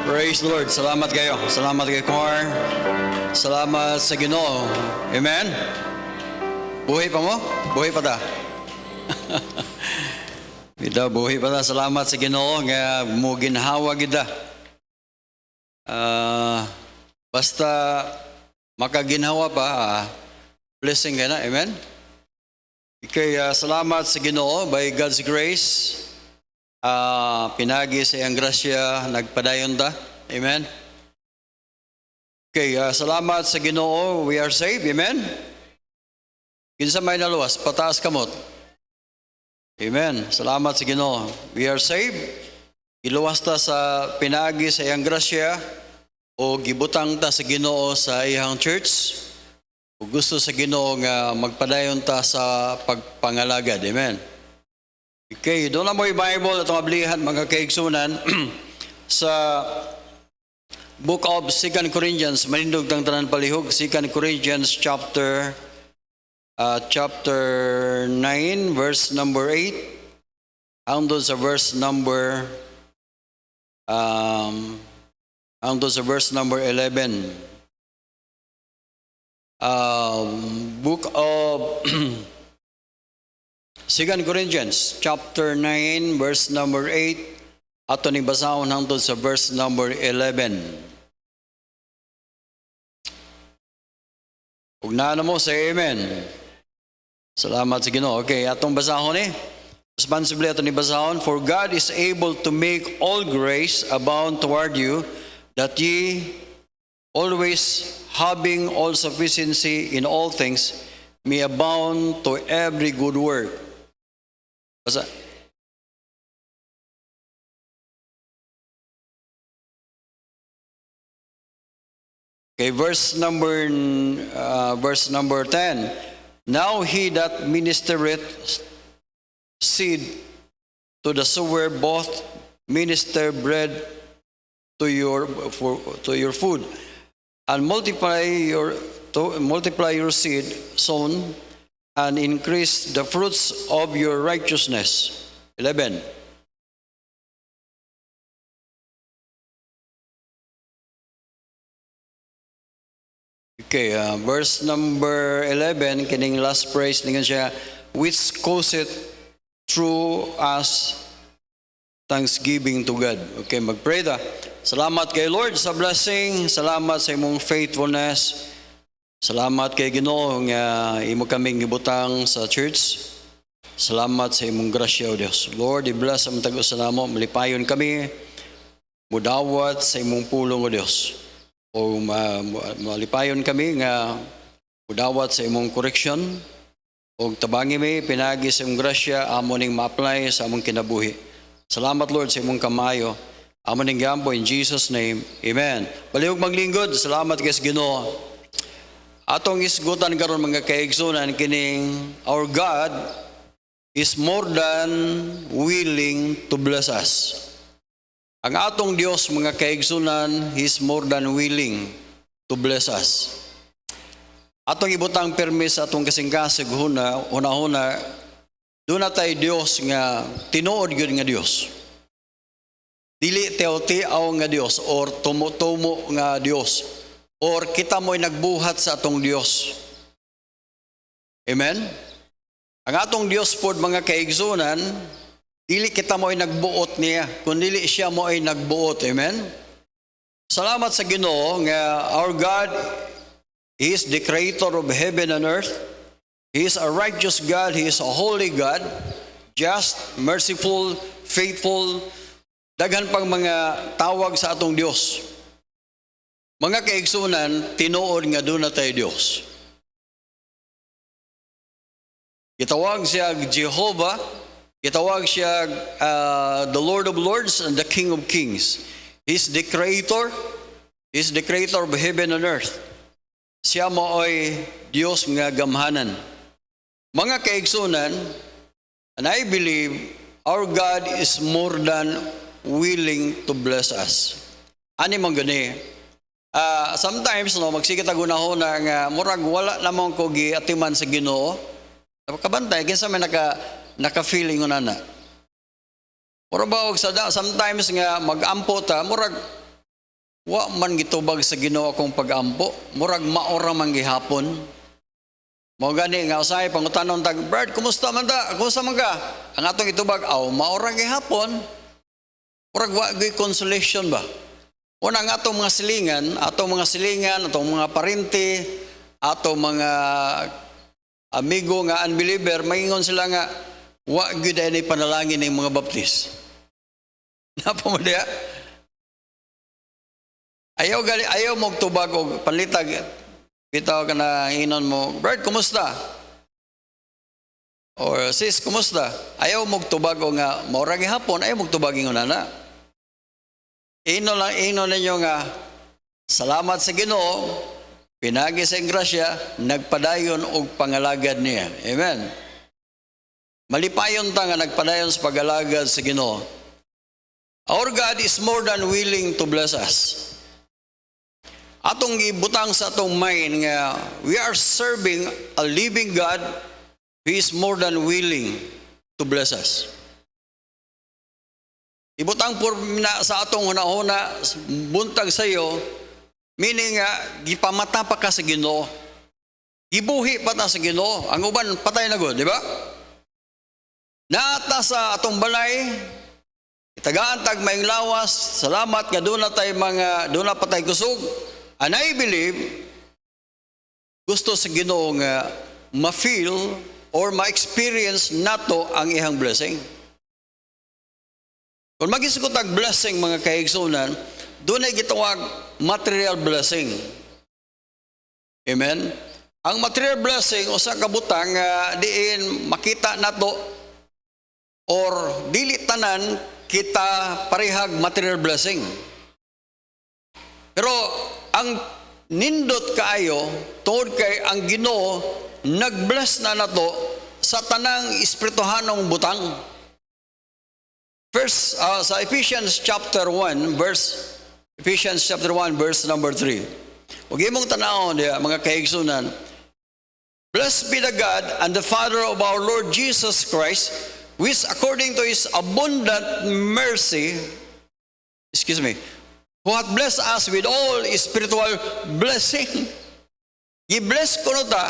Praise the Lord. Salamat kayo. Salamat kay Cor. Salamat sa Ginoo. Amen? Buhay pa mo? Buhay pa ta? Kita, buhay pa ta. Salamat sa Ginoo nga mo ginhawa kita. Basta makaginhawa pa, blessing ka na. Amen? Kaya salamat sa Ginoo by God's grace. Pinagi sa iyang grasya, nagpadayon ta. Amen? Okay, salamat sa Ginoo, we are saved. Amen? Kinsa may naluwas, pataas kamot. Amen? Salamat sa Ginoo. We are saved. Iluwas ta sa pinagi sa iyang grasya o gibutang ta sa Ginoo sa iyang church. O gusto sa Ginoo nga magpadayon ta sa pagpangalagad. Amen? Okay, doon na mo yung Bible at mablihan mga kaigsunan sa Book of 2 Corinthians, manindog tang tanan palihog, 2 Corinthians chapter 9, verse number 8, hangtod sa verse number 11. Book of 2 Corinthians chapter 9 verse number 8 ato ni basahon hangtod sa verse number 11. Ug naa mo sa amen. Salamat sa Ginoo. Okay, atong basahon responsibly ato ni basahon. For God is able to make all grace abound toward you, that ye always having all sufficiency in all things may abound to every good work. Basta. Okay, verse number 10. Now he that ministereth seed to the sower both minister bread to your food, and multiply your seed sown, and increase the fruits of your righteousness. 11. Okay, verse number 11, kining last praise, lingan siya, which causeth through us thanksgiving to God. Okay, magpray ta. Salamat kay Lord sa blessing, salamat sa imong faithfulness. Salamat kay Ginoo nga imo kaming gibutang sa church. Salamat sa imong grasya, O Dios. Lord, i-bless ang tago sa namo, malipayon kami, mudawat sa imong pulong, O Dios. O malipayon kami nga mudawat sa imong correction, o tabangi mi pinagi sa imong grasya, amo ning ma-apply sa among kinabuhi. Salamat, Lord, sa imong kamayo. Amo ning gampo in Jesus' name. Amen. Balihog maglingkod. Salamat kay Ginoo. Atong isgutan karon mga kaigsunan kining our God is more than willing to bless us. Ang atong Dios mga kaigsunan, He is more than willing to bless us. Atong ibutang permis atong kasing-kasig huna-huna, doon na tayo Dios nga tinuod gyud nga Dios. Dili tiaw-tiaw nga Dios or tumo-tumo nga Dios. Or kita mo'y nagbuhat sa atong Diyos. Amen? Ang atong Diyos po mga kaigsunan, dili kita mo'y nagbuot niya, kundi siya mo'y nagbuot. Amen? Salamat sa Ginoo nga our God, He is the creator of heaven and earth. He is a righteous God. He is a holy God. Just, merciful, faithful. Daghan pang mga tawag sa atong Diyos. Mga kaigsunan, tinuod nga doon na tayo Diyos. Itawag siya Jehovah, itawag siya the Lord of Lords and the King of Kings. He's the Creator, He's the Creator of heaven and earth. Siya mo ay Diyos nga gamhanan. Mga kaigsunan, and I believe our God is more than willing to bless us. Ani man gani? Sometimes magsigit agunahon na nga murag wala namang ko giatiman sa Ginoo. Kabantay kinsa may naka-feeling una na. Mura ba og sada sometimes nga mag-ampo ta murag wa man gitubag sa Ginoo akong pag-ampo, murag maora man gihapon. Mao gani nga usahay pangutanon tag, Brad, kumusta man ta? Kumusta man ka? Ang atong itubag, maora gihapon. Murag wa gyud consolation ba? Una nga atong mga silingan, atong mga parente, atong mga amigo nga unbeliever, maingon sila nga, wa gyud ay panalangin ng mga baptist. Napa mo diya? Ayaw mo tubag o panlitag, bitaw ka na inon mo, Brad, kumusta? Or sis, kumusta? Ayaw mo tubag o nga, maura gihapon, ayaw mo tubag yung nana. Ino ninyo nga, salamat sa Ginoo, pinagi sa grasya, nagpadayon og pangalagad niya. Amen. Malipayon ta nga nagpadayon sa pagalagad sa Ginoo. Our God is more than willing to bless us. Atong gibutang sa atong mind nga we are serving a living God who is more than willing to bless us. Ibutang na sa atong hunahuna, buntag sa iyo, meaning nga, gipamata pa ka sa Ginoo. Gibuhi pa ta sa Ginoo. Ang uban, patay na good, di ba? Naata sa atong balay, itagaan tag maing lawas, salamat nga doon na patay kusog. And I believe, gusto sa Ginoo nga ma-feel or ma-experience nato ang ihang blessing. Kung mag-isukot ang blessing, mga kaigsunan, doon ay gitawag material blessing. Amen? Ang material blessing, usa ka butang, diin makita nato or dili tanan kita parihag material blessing. Pero ang nindot kaayo, tungod kay ang Ginoo, nag-bless na nato sa tanang espirituhanong butang. First, sa Ephesians chapter 1, verse number 3. Huwag mong tanawon diya, mga kaigsunan. Blessed be the God and the Father of our Lord Jesus Christ, which according to His abundant mercy, who hath blessed us with all spiritual blessing. I-bless ko ta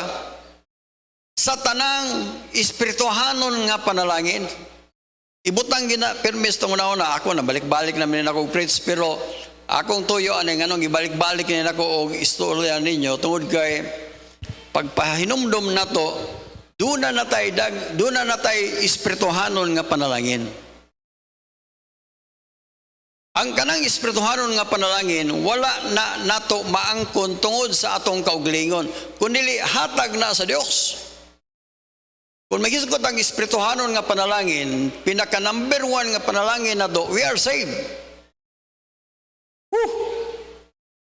sa tanang espirituhanon nga panalangin. Ibutang permis itong una ako, nabalik-balik namin ako preach, pero akong tuyo, ibalik-balik nila ako o istorya ninyo, tungod kay pagpahinumdum na to, doon na natay espirituhanon nga panalangin. Ang kanang espirituhanon nga panalangin, wala na nato maangkon tungod sa atong kauglingon, kundi hatag na sa Dios. Kung magisgot ang espirituhanon nga panalangin, pinaka number 1 nga panalangin na do, we are saved.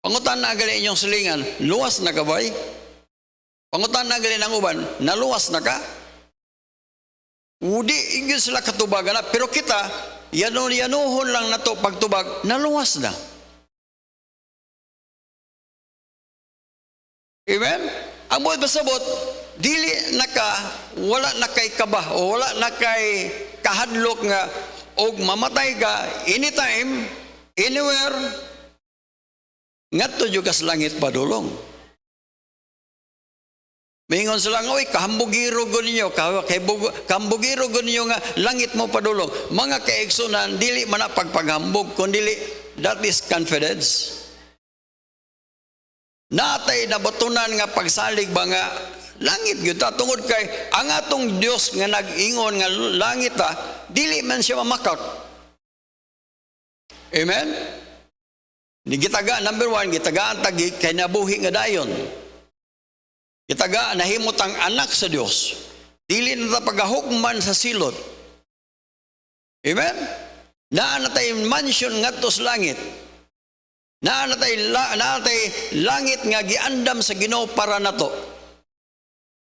Pangutan na gali inyong silingan, luwas na ka ba? Pangutan na gali ng uban, naluwas na ka? Udi, ingin sila katubagan na, pero kita, yanuhon lang na to pagtubag, naluwas na. Amen? Ang buhat basabot, wala na kay kabah o wala na kay kahadlok nga og mamatay ka anytime, anywhere, ngadto jud ka sa langit padulong. Mingon sila nga, kahambugiro ko ninyo, kahambugiro ko ninyo nga langit mo padulong. Mga kaigsunan, dili man na pagpaghambog, kundi that is confidence. Natay nabatunan nga pagsalig ba nga langit gyud ta, tungod kay ang atong Dios nga nag-ingon nga langit ta, dili man siya mamakak. Amen? Ni gitaga number 1, gitagaan tagi kay nabuhi nga dayon. Gitaga nahimot ang anak sa Dios. Dili na ta pagahugman sa silot. Amen? Naa na tay mansion ngadto sa langit. Naa na tay langit nga giandam sa Ginoo para nato.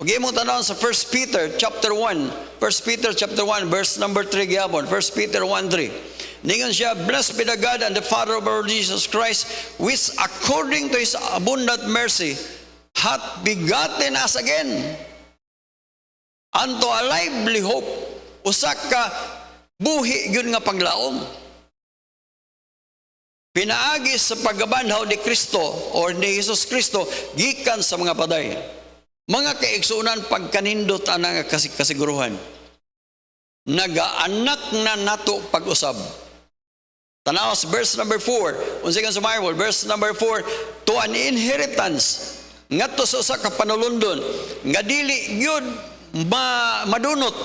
Okay mo tanong sa 1 Peter chapter 1 verse number 3 gyapon. 1 Peter 1:3. Ningon siya, blessed be the God and the Father of our Jesus Christ, which according to His abundant mercy hath begotten us again unto a lively hope. Usa ka buhi gyud nga paglaom. pinaagi sa paggabanhaw ni Kristo or ni Jesus Kristo gikan sa mga paday. Mga kaigsunan pagkanindot anang kasiguruhan. Nagaanak na nato pag-usab. Tanaw sa verse number 4. Unsa kan sa Bible, verse number 4, to an inheritance ngadto sa usa ka panulundon nga dili gyud madunot.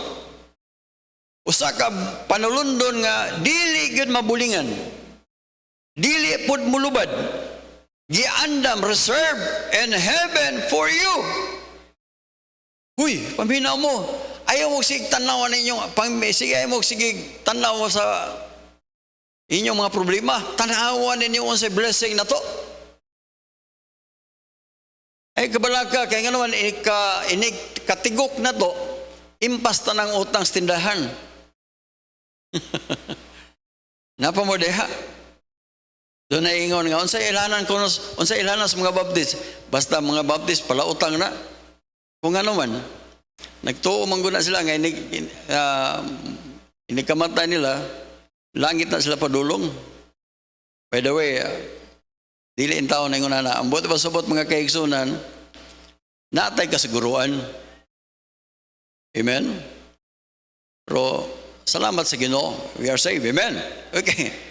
Usa ka panulundon nga dili gyud mabulingan. Dili pud mulubad. Giandam reserve in heaven for you. Huy, paminaw mo. Ayaw mo sig tanaw ninyo, sige ayaw mo sige tanaw sa inyong mga problema. Tanawan ninyo sa blessing na to. Ay kabalaka kay nga naman katigok na to, impas ta ng utang sa tindahan. Napa mo deha? Doon na ingon nga, unsa ilanan sa mga baptist? Basta mga baptist, pala utang na. Kung ano man, nagtuo mangguna sila, nga inikamatay nila, langit na sila padulong. By the way, dili in taon na ingon na, ang buti pa subot mga kaigsunan, natay kasiguruan. Amen? Pero, salamat sa Ginoo, we are saved. Amen? Okay.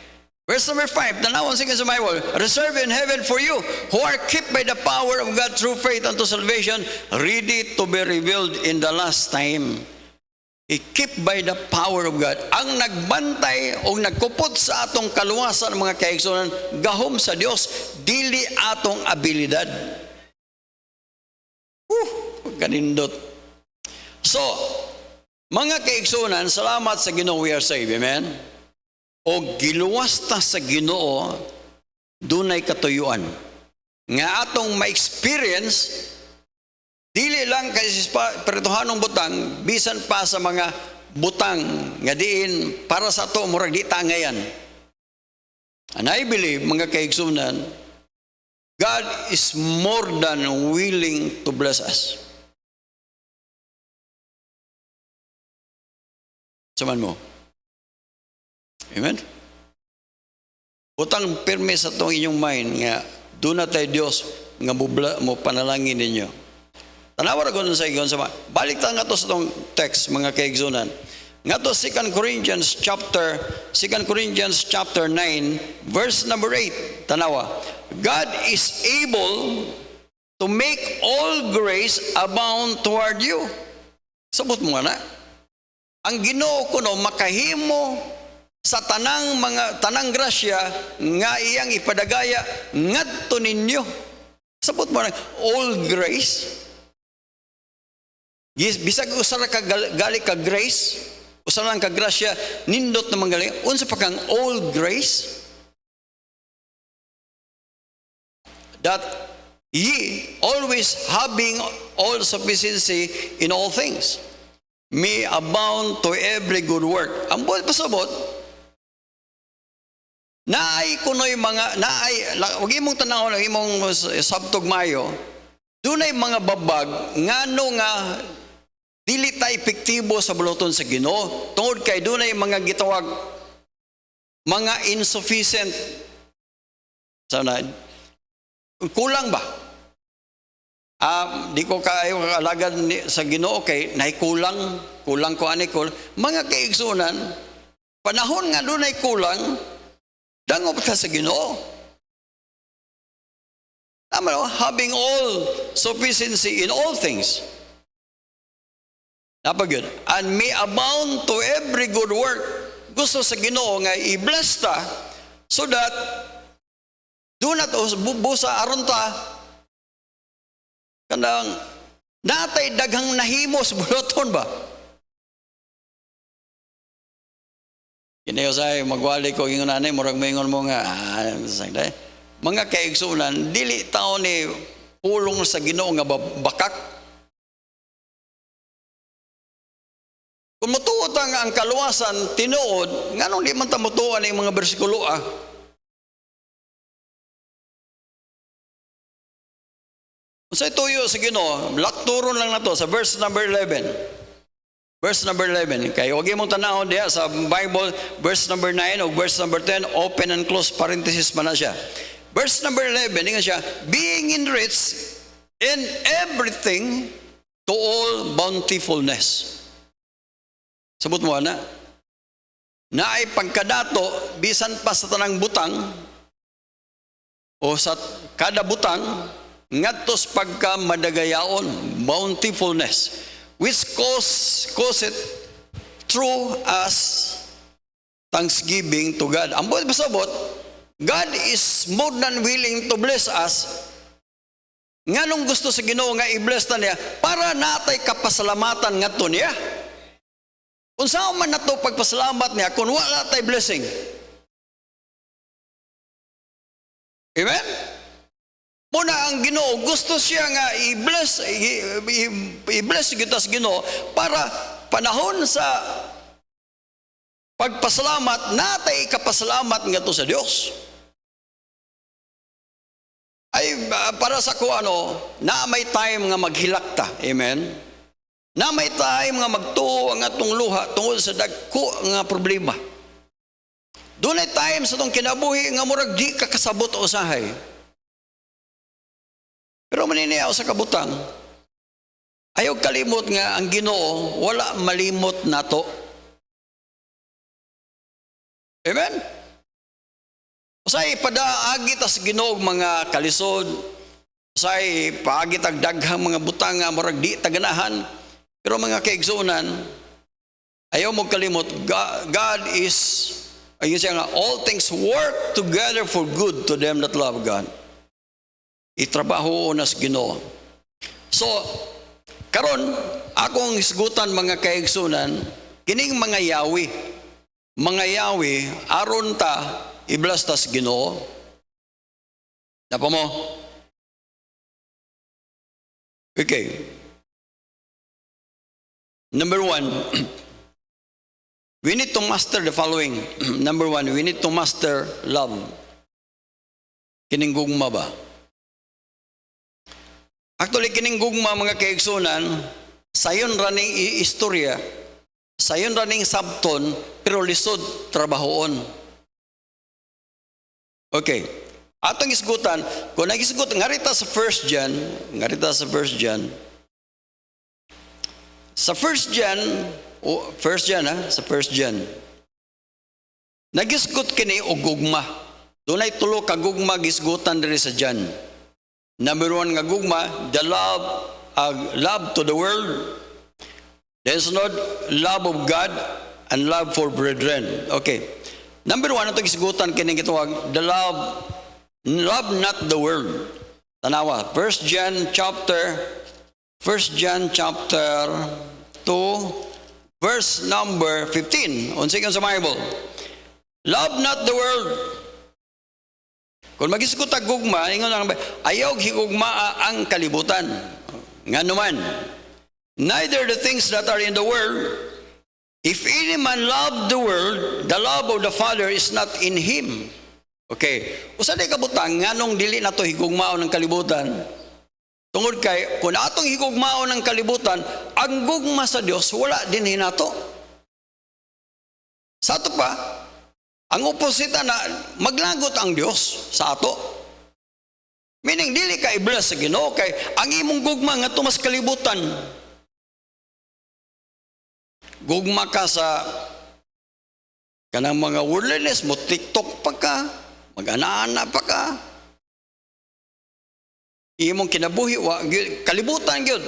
Verse number 5, tanawon sa Bible, reserved in heaven for you, who are kept by the power of God through faith unto salvation, ready to be revealed in the last time. I-keep by the power of God. Ang nagbantay o nagkupot sa atong kaluwasan, mga kaigsunan, gahom sa Dios, dili atong abilidad. Kanindot. So, mga kaigsunan, salamat sa Ginoo, we are saved. Amen? O giluwas ta sa Ginoo, dunay katuyuan. Nga atong ma-experience, dili lang kasi pertuhanong butang, bisan pa sa mga butang nga diin para sa ato murag di tangayan. And I believe, mga kaigsunan, God is more than willing to bless us. Saman mo? Amen? Butang pirme sa itong inyong mind nga doon na tayo Diyos nga mo panalangin ninyo. Tanawar ko sa iyon sama. Balik tayo nga to sa itong text, mga kaigsunan. Nga to 2 Corinthians chapter 9, verse number 8. Tanawa. God is able to make all grace abound toward you. Sabot mo na. Ang Ginoo kuno makahimo sa tanang grasya nga iyang ipadagaya ngadto ninyo. Sabot mo na, all grace. Yes, bisag usara ka gali ka grace, usara lang ka grasya, nindot na manggaling. Unsa pa kang all grace? That ye always having all sufficiency in all things may abound to every good work. Ang buhat pasabot, naay kunoy mga wag imong tanaw lang imong sabtog mayo, dunay mga babag ngano nga dili ta epektibo sa buluton sa Ginoo tungod kay dunay mga gitawag mga insufficient sana kulang ba di ko kaayo alagad sa Ginoo kay nay kulang ko ani ko mga kaigsunan panahon nga dunay kulang dangop ka sa Ginoo. Tama no? Having all sufficiency in all things. Napagod. And may abound to every good work. Gusto sa Ginoo nga i-bless ta so that do not bubusa aron ta kanang natay daghang nahimo sa buloton ba? Kinayo say magwali ko ingon nanay murag maingon mo nga mga kaigsunan dili taon ni pulong sa Ginoo nga bakak. Kung mutuo ta nga ang kaluwasan tinuod nganong di man ta mutuo ang mga bersikulo Sa tuyo sa Ginoo lakturon lang nato sa verse number 11. Verse number 11. Kaya huwag mong tanahon diya sa Bible, verse number 9 o verse number 10, open and close parenthesis man na siya. Verse number 11, nga siya, being enriched in everything to all bountifulness. Sabot mo na ay pagkadato, bisan pa sa tanang butang, o sa kada butang, ngadtos pagka madagayaon, bountifulness, which causeth through us thanksgiving to God. Ang buot pasabot, God is more than willing to bless us. Nganong gusto sa Ginoo nga i-bless ta niya para natay kapasalamatan ngadto niya. Unsa man nato pagpasalamat niya kung wala tay blessing? Amen? Muna ang Ginoo gusto siya nga i-bless kita sa Ginoo para panahon sa pagpasalamat natay kapasalamat ngadto sa Dios. Ay para sa ko na may time nga maghilakta. Amen? Na may time nga magtuo ang atong luha tungod sa dagko nga problema. Doon ay time sa itong kinabuhi nga murag di kakasabot o usahay. Pero maniniyaw sa kabutang, ayaw kalimot nga ang Ginoo wala malimot nato. Amen? Usay padaagi tas Ginoo mga kalisod, usay paagi tag daghang mga butang nga murag di taganahan. Pero mga kaigsunan, ayaw mo kalimot, God is, ayun siya nga, all things work together for good to them that love God. Itrabaho nas Ginoo. So, karon akong isgutan mga kaigsunan, kining mga yawi, aron ta, iblas tas Ginoo. Napa mo? Okay. Number 1, we need to master the following. Number 1, we need to master love. Kining gugma ba? Actually, kining gugma mga kaigsunan, sayon raning istorya, sayon raning sabton, pero lisod trabahoon. Okay. Atong isgutan, kung nag-isgut, ngarita sa 1 John, sa 1 John, nagisgot kini og gugma. Dunay tulo ka gugma gisgutan diri sa John. Number 1 nga gugma, the love to the world. Then sunod, love of God and love for brethren. Okay. Number 1 ato gisgutan kini gitawag the love not the world. Tanawa, 1 John chapter 2, verse number 15. Unsay sa Bible. Love not the world. Kung mag-isgot ang gugma, ayaw higugma ang kalibutan. Nga naman, neither the things that are in the world. If any man love the world, the love of the Father is not in him. Okay. Usa day kabutang nganong dili nato higugmaon ng kalibutan. Tungod kay kung atong higugmaon ng kalibutan, ang gugma sa Dios wala din hinato. Sa ato pa, ang oposita na maglagot ang Dios sa ato. Meaning dili ka i-bless sa Ginoo kay ang imong gugma nga tumas kalibutan. Gugma ka sa kanang mga worldliness mo, TikTok pa ka, mag-ana-ana pa ka. Imong kinabuhi wa kalibutan gyud.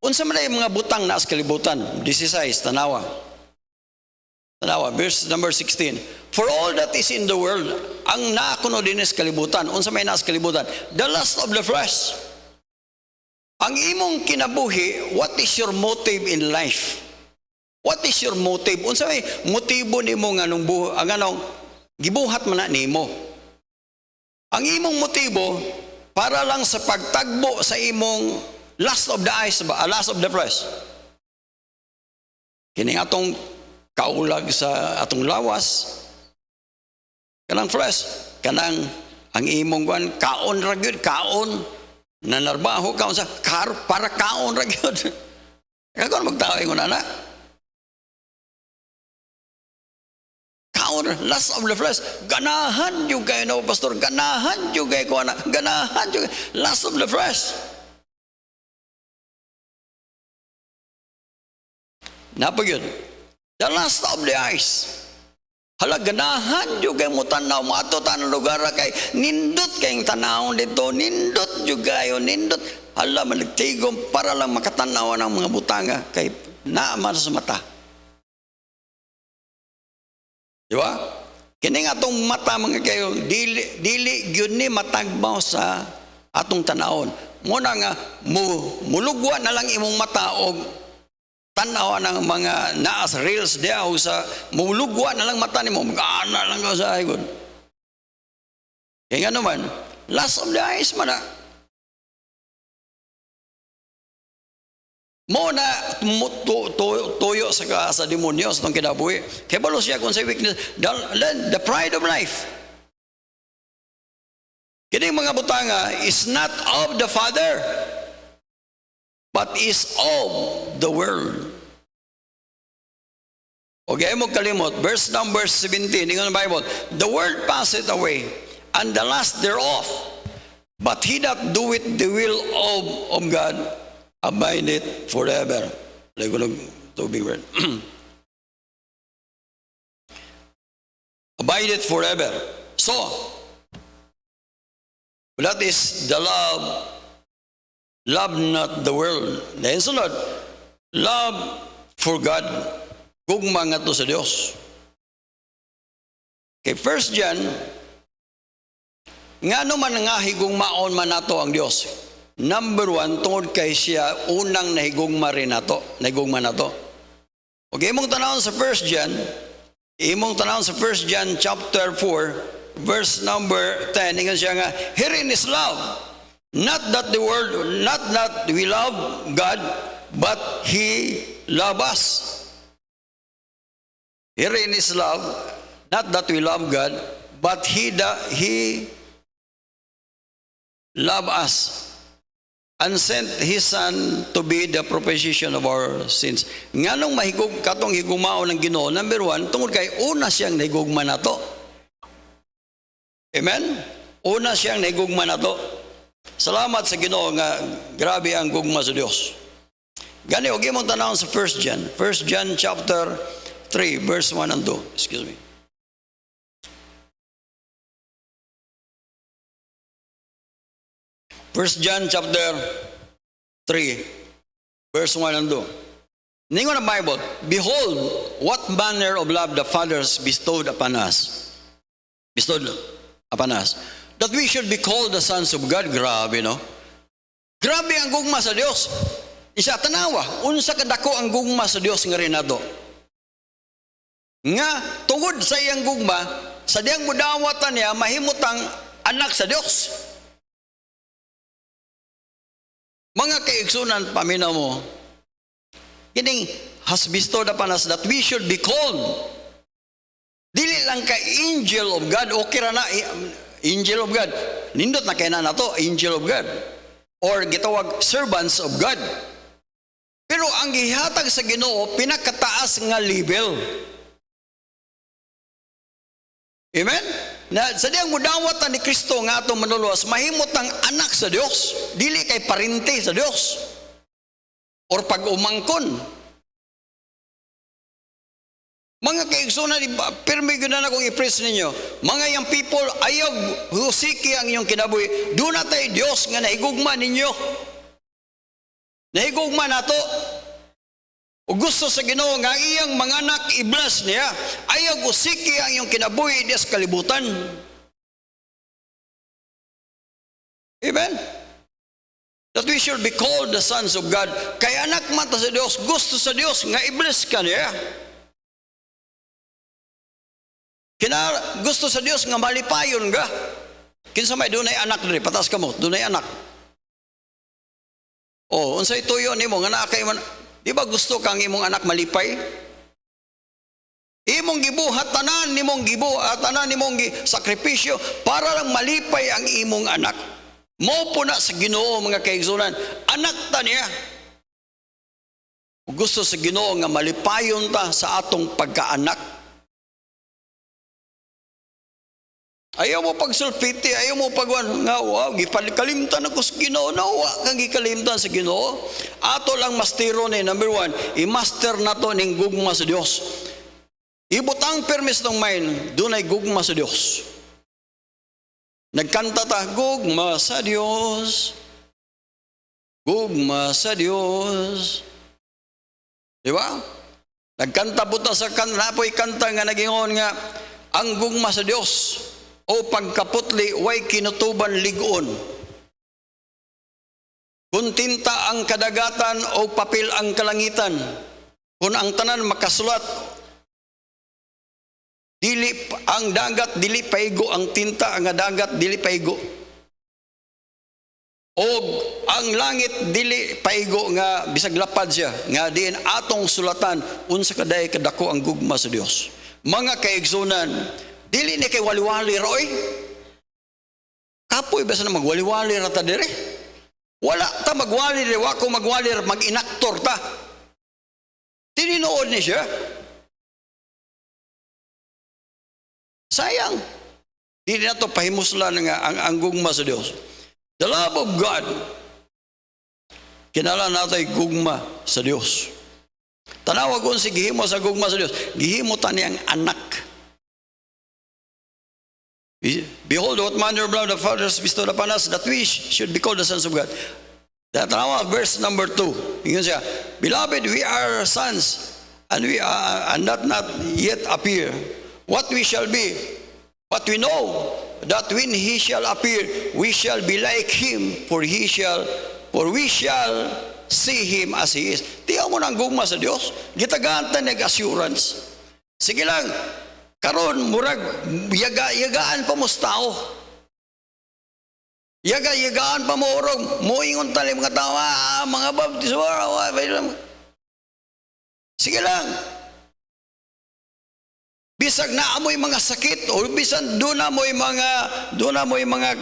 Unsa man ay mga butang naa sa kalibutan? 16 tanawa, verse number 16. For all that is in the world, ang naakuno din is kalibutan. Unsa may naa sa kalibutan? The lust of the flesh. Ang imong kinabuhi, what is your motive in life? What is your motive? Unsa may motibo nimo nga nung gibuhat man na nimo? Ang imong motibo para lang sa pagtagbo sa imong lust of the eyes, lust of the flesh. Kining atong kaulag sa atong lawas, kanang flesh, kanang ang imong kaon ra gyud, kaon nanarbaho kaon sa para kaon ra gyud. Kagon magtao ingon ana. tanaon, lust of the flesh. Ganahan yung kayo na, pastor. Ganahan yung kayo ko na. Ganahan yung lust of the flesh. Napa yun? The lust of the eyes. Hala, ganahan yung kayo mo tanaw. Mato tanong lugar kay nindot kayong tanawon dito. Nindot yung kayo, nindot. Hala, maligtigom para lang makatanawan ng mga butanga kay naaman sa mata. Di ba? Kini nga atong mata mga kayo, dili yun ni matagbaw sa atong tanawon. Muna nga, mulugwa na lang imong mata o tanawa ng mga naas reels diya o sa mulugwa na lang mata ni mo, magana lang ka sa aygon. Kaya nga naman, lust of the eyes man na. Mo na tuyo sa demonyo sa itong kinabuhi. Kaya balo siya kung sa weakness, the pride of life. Kini mga butanga is not of the Father, but is of the world. Okay, mo kalimot. Verse number 17, ingon ang Bible, the world passeth away, and the lust thereof, but he that doeth the will of God abideth forever. To be word. Abideth forever. So, that is the love. Love not the world. Dahil sunod, love for God. Gugma nga to sa Diyos. Kay 1 John, nga naman nga higugmaon man nato ang Diyos. Number 1, tungod kay siya, unang nahigugma rin nato. Nahigugma nato. Okay, imong tanawon sa 1 John, imong tanawon sa 1 John chapter 4, verse number 10, ingon siya nga, herein is love. Not that we love God, but He love us. Herein is love, not that we love God, but He love us, and sent His Son to be the propitiation of our sins. Nga nung mahigog katong higugmao ng Ginoo, number 1, tungod kay una siyang nahigugma nato. Amen? Una siyang nahigugma nato. Salamat sa Ginoo nga grabe ang gugma sa Dios. Gani og imong tanawon sa 1 John. 1 John chapter 3 verse 1 and 2. Excuse me. First John chapter 3 verse 1 and 2. Ningon ang Bible, behold, what manner of love the Father has bestowed upon us. Bestowed upon us. That we should be called the sons of God. Grabe, no? Grabe ang gugma sa Dios. Isa tanawa, unsa kadako ang gugma sa Dios nga rin nato. Nga tungod sa iyang gugma, sa diyang mudawatan niya mahimutang anak sa Dios. Mga kaigsunan paminaw mo, kining has bestowed upon us that we should be called. Dili lang ka angel of God, okay ra na angel of God. Nindot na kay na nato, angel of God. Or gitawag servants of God. Pero ang gihatag sa Ginoo pinakataas nga level. Amen? Na sa diyang mudawatan ni Kristo nga atong manuluwas, mahimot ang anak sa Dios, dili kay parente sa Dios. Or pag-umangkon. Mga kaigsunan, pirmi gud na akong i-preach ninyo. Mga yang people, ayaw husiki ang inyong kinabuhi. Do na tayo Dios nga nahigugma ninyo. Nahigugma nato. O gusto sa Ginoo nga iyang mga anak i-bless niya, ayaw usiki ang iyong kinabuhi diya sa kalibutan. Amen? That we should be called the sons of God. Kaya anak mata sa Dios, gusto sa Dios nga i-bless ka niya. Gusto sa Dios nga malipayon ka. Kinsa may dunay anak diri, patas ka mo, dunay anak. Oh, unsay tuyo nimo nga naa kay man. Di ba gusto kang imong anak malipay? Imong gibuhat tanan nimong gibuhat tanan nimong sakripisyo para lang malipay ang imong anak. Mao po na sa Ginoo mga kaigsunan. Anak ta niya. Gusto sa Ginoo nga malipayon ta sa atong pagkaanak. Ayaw mo pagsulpiti, ayaw mo pagwan nga wow, gikalimtan ako sa Ginoo, nawa kang gikalimtan sa Ginoo. Ato lang mastero ni number 1, i-master nato ning gugma sa Dios. Ibutang permis ng mind, dunay gugma sa Dios. Nagkanta ta, gugma sa Dios. Gugma sa Dios. Di ba? Nagkanta po ta sa napoy kanta nga nagingon nga ang gugma sa Dios o pagkaputli way kinutuban ligon. Kung tinta ang kadagatan o papel ang kalangitan, kung ang tanan makasulat, dili ang dagat dili paigo, ang tinta ang dagat dili paigo. O ang langit dili paigo nga bisag lapad siya, nga diin atong sulatan unsa kaday kadako ang gugma sa Dios. Mga kaigsunan, dili ni kay waliwali roy. Kapoy basta na magwaliwali ra ta dire. Wala ta magwali dire, wa ko magwali mag-inaktor ta. Tininood ni siya. Sayang. Dili na to pahimuslan nga ang gugma sa Dios. The love of God. Kinala natay gugma sa Dios. Tanawa kung si gihimo sa gugma sa Dios, gihimo ta niyang anak. Behold what manner of love the Father has bestowed upon us, that we should be called the sons of God. Tanawa verse number 2. Ingon siya, beloved, we are sons, and we are not yet appear what we shall be. But we know that when He shall appear, we shall be like Him, for we shall see Him as He is. Tiyaw mo ng gugma sa Diyos. Gitagaan ta nag-assurance. Sige lang, karon murag, yagaan pa mo sa tao. Yagaan pa mo orong. Muingon tali mga tao, mga baptiso. Sige lang. Bisag na amoy mga sakit o bisan doon na mo'y mga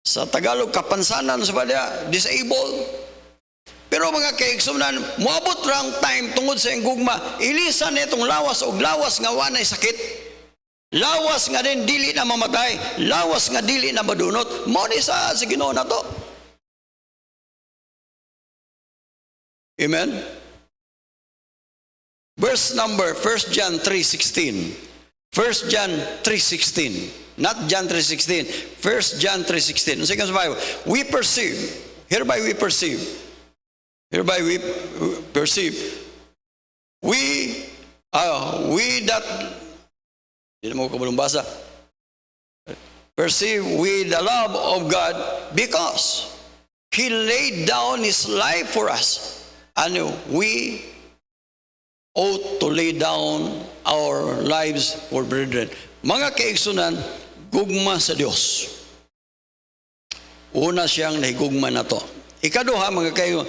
sa Tagalog kapansanan sa balya, disabled. Pero mga kaigsunan, moabot rang time tungod sa iyong gugma, ilisan itong lawas o lawas nga wanay sakit. Lawas nga din dili na mamatay, lawas nga dili na madunot. Mo ni sa Ginoo na to. Amen. Verse number 1 John 3:16. 1 John 3:16. Not John 3:16. 1 John 3:16. Sa Bible, we perceive. Hereby we perceive. Hereby we perceive. We that hindi mo kabulong basa. Perceive we the love of God because He laid down His life for us, and we ought to lay down our lives for brethren. Mga kaigsunan, gugma sa Dios. Una siyang nahigugma na to. Ikaduha, mga kayo,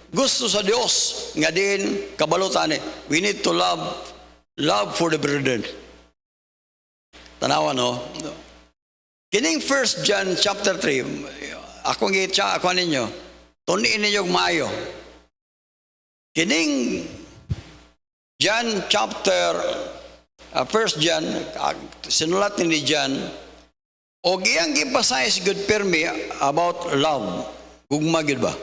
gusto sa Dios nga din kabalutan we need to love for the brethren. Tanawa no? Kining 1 John chapter 3, ako ninyo, tuniin ninyo maayo. Kining John chapter 1 John, sinulat ni John, o giyang gipasay si good permi about love. Gugma gid ba?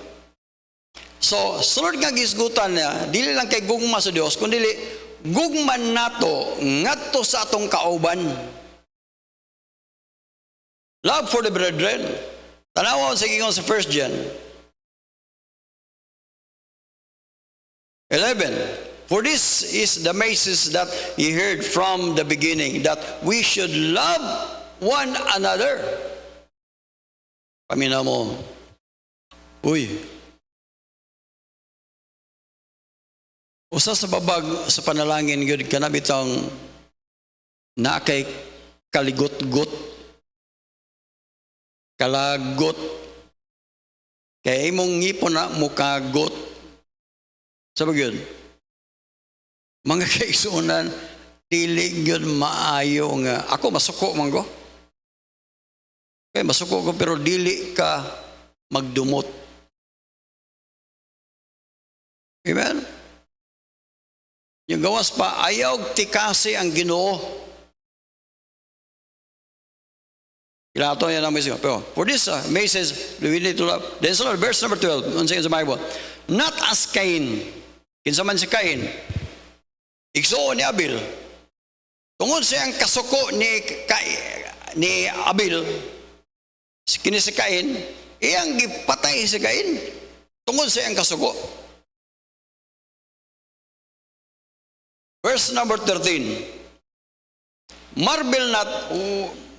So, sunod nga gisgutan niya, dili lang kay gugma sa Dios, kundi gugma nato ngadto sa atong kauban. Love for the brethren. Tanawa sa gingon sa 1 John 11. For this is the message that ye heard from the beginning, that we should love one another. Pamina mo, uy, usa sa babag sa panalangin yun, kanabitang na kay kaligot-got, kalagot, kay imong ngipon na mukagot. Sabi yun, mga kaigsunan, dili yun maayo nga. Ako, masuko man ko. Okay, masuko ko, pero dili ka magdumot. Amen? Yung gawas pa, ayaw tikasi ang Ginoo. Ilato yan ang message. Pero for this message, we need to love. Then verse number 12, unsa sa Bible. Not as Cain. Kinsa man si Cain. Igsuon ni Abel. Tungod siyang kasuko ni Abel, kini si Cain, iyang gipatay si Cain. Tungod siyang kasuko. Verse number 13. Marvel not,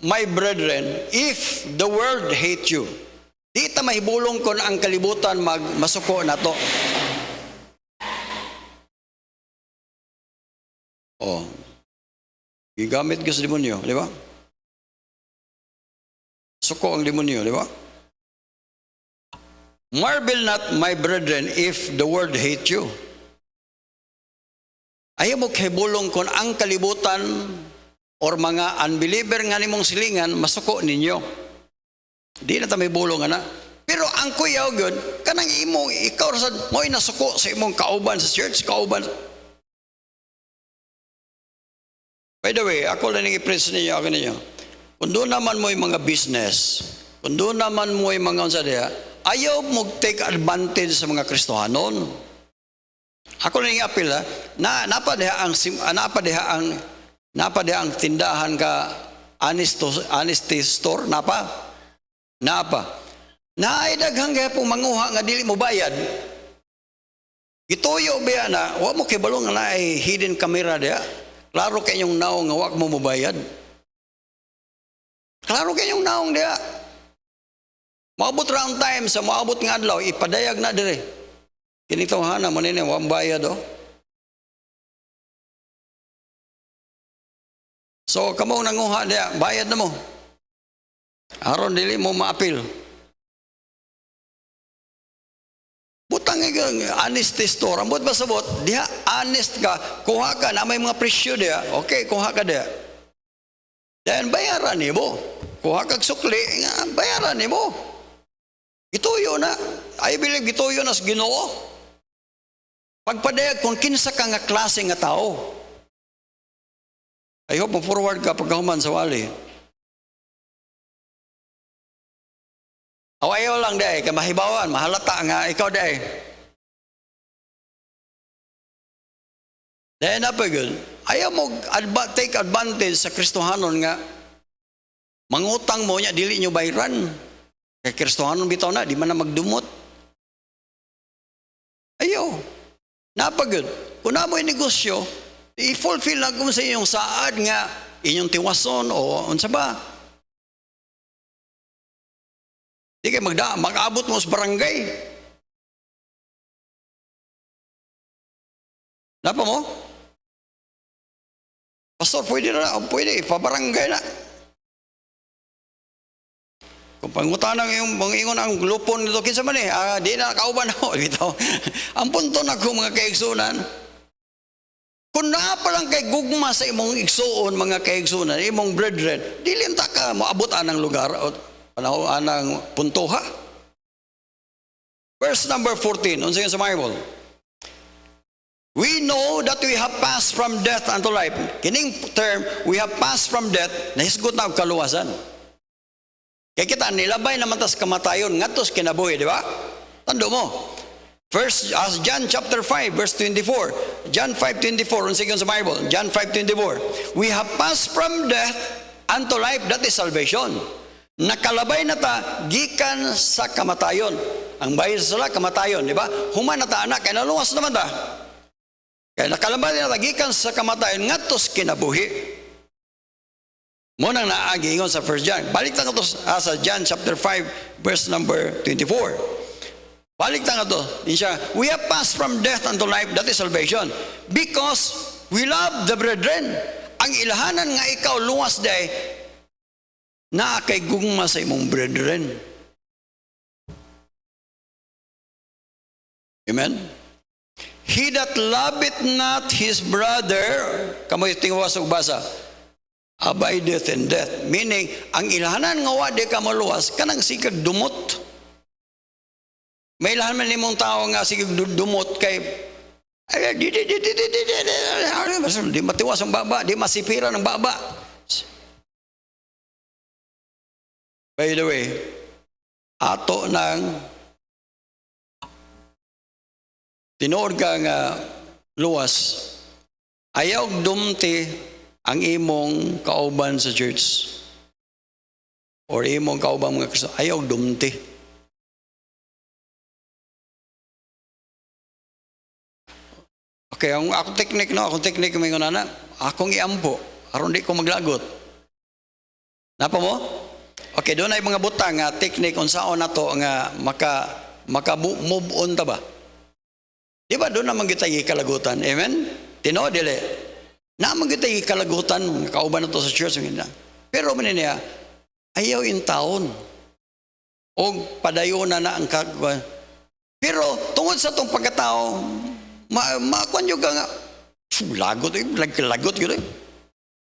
my brethren, if the world hate you. Di ta mahibulong kon ang kalibutan masuko na to. Oh. Gigamit ka sa demonyo, di ba? Suko ang demonyo, di ba? Marvel not, my brethren, if the world hate you. Ayaw mo kahibulong kon ang kalibutan or mga unbeliever nga nimong silingan, masuko ninyo. Di na tayo bulong na. Pero ang kuyaw yun, kanang imo, ikaw rasan, mo'y nasuko sa imong kauban sa church, kauban. By the way, ako lang i-preach ninyo, ako ninyo. Kung doon naman mo'y mga business, kung doon naman mo'y mga unsa diha, ayaw mo take advantage sa mga Kristohanon. Ako lang i-appeal napadiha ang tindahan ka honesty store napa naay daghang gayapong manguha nga dili mo bayad gituyo biya na wa mo kay balong na ay hidden camera diha klaro kayong naong nga wa mo mobayad klaro kayong naong diha maabot round time sa maabot nga adlaw ipadayag na dire kini tawhana mo nini wa bayad So, kamo nanguha diya, bayad na mo. Aron dili mo maapil. Butang ang honesty store. Ambot ba sabot? Diha, honest ka. Kuha ka na may mga presyo diya. Okay, kuha ka diya. Then, bayaran ni mo. Kuha kag sukli, bayaran ni mo. Gituyo na. I believe gituyo na sa Ginoo. Pagpadayag kung kinsa ka nga klase nga tao. I hope forward ka pagkahuman sa wali. Ayaw lang day, kay mahibawan, mahalata nga ikaw day. Dahil na pa yun, ayaw mo take advantage sa Kristohanon nga mangutang mo niya, dili nyo bayran. Kay Kristohanon bitaw na, di man na magdumot. Ayaw. Napagod. Kung na mo'y negosyo, i-fulfill na kung sa inyong saad nga inyong tiwason o unsa ba? Di kayo mag-abot mo sa barangay. Napa mo? Pastor, pwede na, pwede, pabarangay na. Kung pangutanan yung mangingon ang lupon nito, kinsa man di na kauban ako. Ang punto na ko mga kaigsunan, kung napalang kay gugma sa imong igsuon, mga kaigsunan, imong brethren, dili ta ka moabot anang lugar o anang puntoha. Verse number 14, unsa sa Bible? We know that we have passed from death unto life. Kining term, we have passed from death, nahisgot na og kaluwasan. Kaya kita nilabay naman tas kamatayon ngadtos kinabuhi, di ba? Tando mo. First, as John chapter 5, verse 24. John 5:24, unsa sa Bible? John 5:24. We have passed from death unto life, that is salvation. Nakalabay na ta gikan sa kamatayon. Ang bayad sa sala kamatayon, di ba? Human na ta anak kay naluwas naman ta. Kaya nakalabay na ta gikan sa kamatayon ngadtos kinabuhi. Mo nang naagingon sa 1 John. Balik ta nga to sa John chapter 5, verse number 24. Balik na nga to. We have passed from death unto life, that is salvation. Because we love the brethren. Ang ilahanan nga ikaw luwas day, na kay gugma sa imong brethren. Amen? He that loveth not his brother, kamoy tingwa sa ubasa, abideth in death. Meaning, ang ilahanan nga wa di ka maluwas, kanang sikag dumot. May ilahan man nimong tao nga sikag dumot kay di matiwas ang baba, di masipiran ang baba. By the way, ato ng tinuod ka nga luwas, ayaw dumti ang imong kauban sa church or imong kauban mga Kristo, ayaw dumti. Okay, akong teknik may na akong iampo, aron di ko maglagot. Napa mo? Okay, doon ay mga butang nga teknik unsaon na to nga maka move on ta ba? Di ba doon naman kita kalagutan? Amen? Tino, dili. Naman kita kalagutan, kauban na to sa church. Pero niya, ayaw in taon. O padayon na ang kagwa. Pero tungod sa itong pagkatao, makuan nyo ka nga, lagot yun.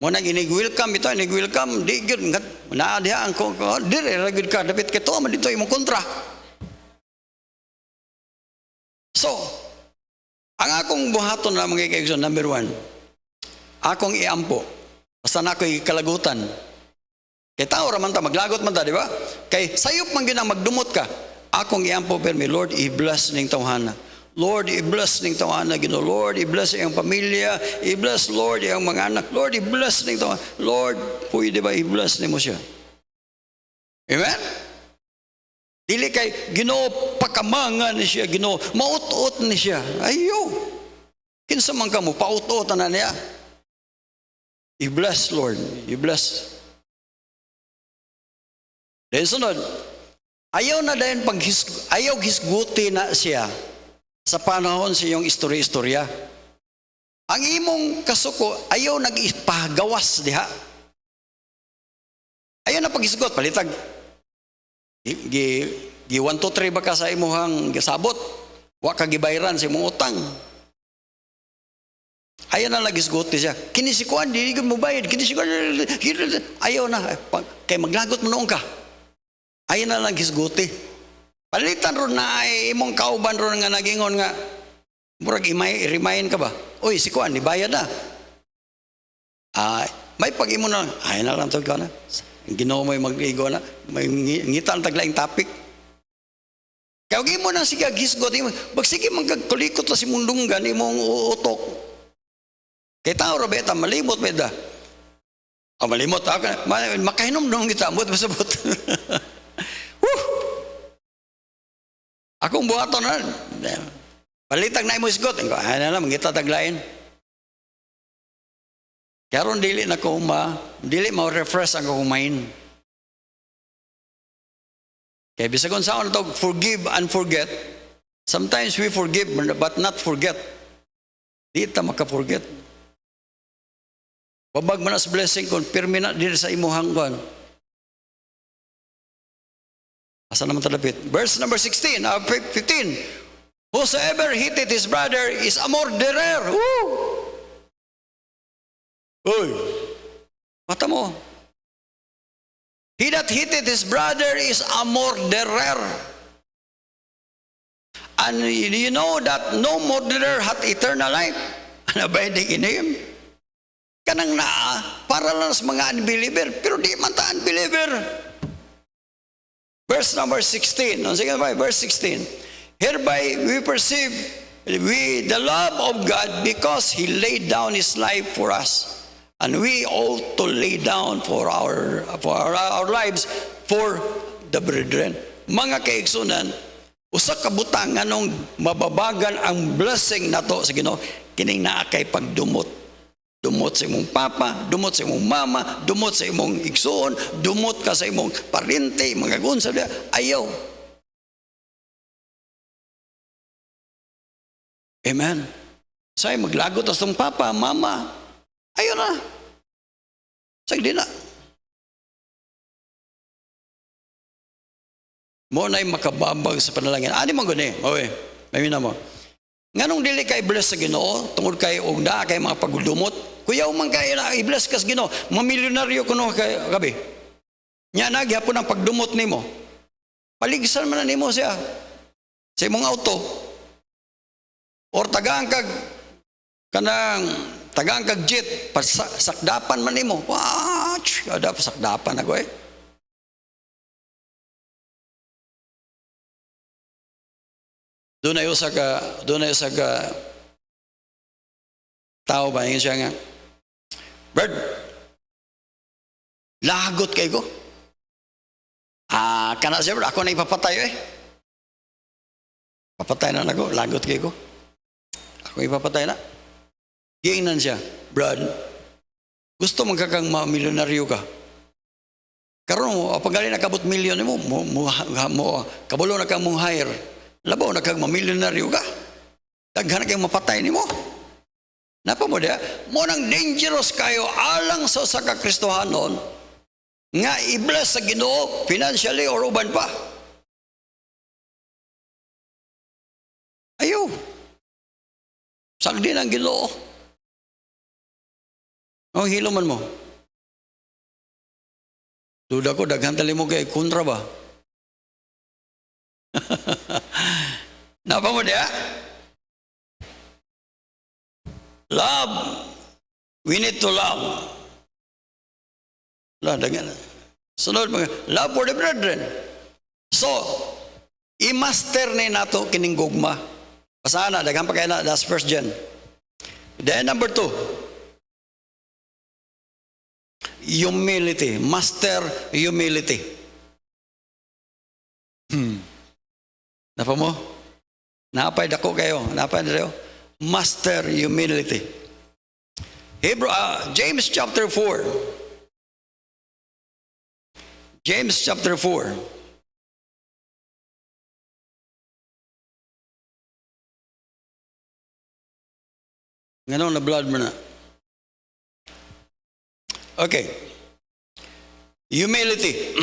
Muna inig-welcome ito, inig-welcome, di yun, naadiyaan ko, dire, lagod ka, dapat kito, dito imong kontra. So, ang akong buhaton na mga kaibigan, number 1, akong iampo, basta na ako'y kalagutan. Kaya tao raman ta, maglagot man ta, di ba? Kay sayop man ginang magdumot ka, akong iampo, pero may Lord, i-bless ning tawhana. Lord, i-bless ning tawhana, Ginoo. Lord, i-bless iyang pamilya, i-bless, Lord, iyang mga anak. Lord, i-bless ning tawhana. Lord, pwede ba i-bless ni mo siya? Amen? Dili kay Ginoo pakamangan ni siya, Ginoo maut-ut ni siya. Ayo. Kinsa man ka mo paut-utan na niya. I-bless, Lord. I-bless. Then sunod, ayaw na dahil ayaw hisguti na siya sa panahon sa iyong istorya-istorya. Ang imong kasuko, ayaw nag-ipagawas diha. Ayaw na paghisgot, palitag. Gi 1, 2, 3 ba ka sa imuhang gasabot? Wa ka gibayran sa imong utang. Ayaw na nagisguti siya. Kinisikuan, di mo bayad. Kinisikuan, ayaw na. Kaya maglagot mo noong ka. Ayaw na nagisguti. Palitan ron na ay imong kauban ron nga nagingon nga. Murag i-remind ka ba? Uy, sikuan, di bayad na. May pag-imo na, ayaw na lang tawag ka na. Ginoo mo yung mag-igo na. May ngita ang taglaing topic. Kaya huwag mo na sige gisgot. Bagsige magkakulikot na si mundunggan, imong utok. Kaya tao, Roberta, malimot ba ito? Malimot. Makahinom nung kita. Ambot masabot. Akong buhaton na. Palitag na mo isgot. Ayaw na lang, ngita taglain. Kaya ron dili na ko dili ma-refresh ang kumain. Kaya bisa kung saan ito, forgive and forget. Sometimes we forgive but not forget. Di ta maka-forget. Babag man as blessing kung pirmi na diri sa imuhang kuan. Asa naman talapit? Verse number 16, 15. Whosoever hated his brother is a murderer. Woo! Uy! Mata mo. He that hated his brother is a murderer. And you know that no murderer hath eternal life and abiding in him. Kanang para lang sa mga unbeliever, pero di man ta unbeliever. Verse number 16. Verse 16. Hereby we perceive the love of God because He laid down His life for us. And we ought to lay down for our lives for the brethren. Mga kaigsunan, usa ka butang nganong mababagan ang blessing nato sa Ginoo kining naa kay pagdumot. Dumot sa imong papa, dumot sa imong mama, dumot sa imong igsoon, dumot ka sa imong parente, mga gunsa dia, ayaw. Amen. Say maglagot as tong papa, mama, ayaw na. Sagdi na. Mo na'y makababag sa panalangin. Ani man guni, oy, may mo. Nganong dili kay bless sa Ginoo, tungod kay og naa kay mga pagdumot, kuyaw man kay na i-bless kas Ginoo, mamilyonaryo kuno kay gabi. Nya na gyapon ang pagdumot nimo. Paligsan man na nimo siya sa imong auto. Or tagaan kag jet, sakdapan man nimo. Watch, ada sakdapan ako eh. Doon ay usa ka tao ba yung siya nga, Bird, lagot kay ko. Kana siya, ako na ipapatay Papatay na ako, lagot kay ko. Ako ipapatay na. Giingnan siya, Brad, gusto magkakang milyonaryo ka. Karon pag gali nakabot milyon mo, kabulo na kang mong hire. Labaw na kang milyonaryo ka. Daghan kang mapatay nimo. Napa mo dia, mo nang dangerous kayo alang sa usa ka Kristohanon nga i-bless sa Ginoo financially or uban pa. Ayo. Sagdi ng Ginoo. Ang hiloman mo. Duda ko, daghan tali mo kay kontra ba? Napa mo dia? Love. We need to love. Sunod mga, love for the brethren. So, i-master na nato kining gugma. Pasana, daghan pa kayo na, that's first gen. Then number 2, humility. Master humility. Napa mo? Napay dako kayo. Napay dayo. Master humility. James chapter 4. James chapter 4. Ngayon na blood mo na. Okay. Humility.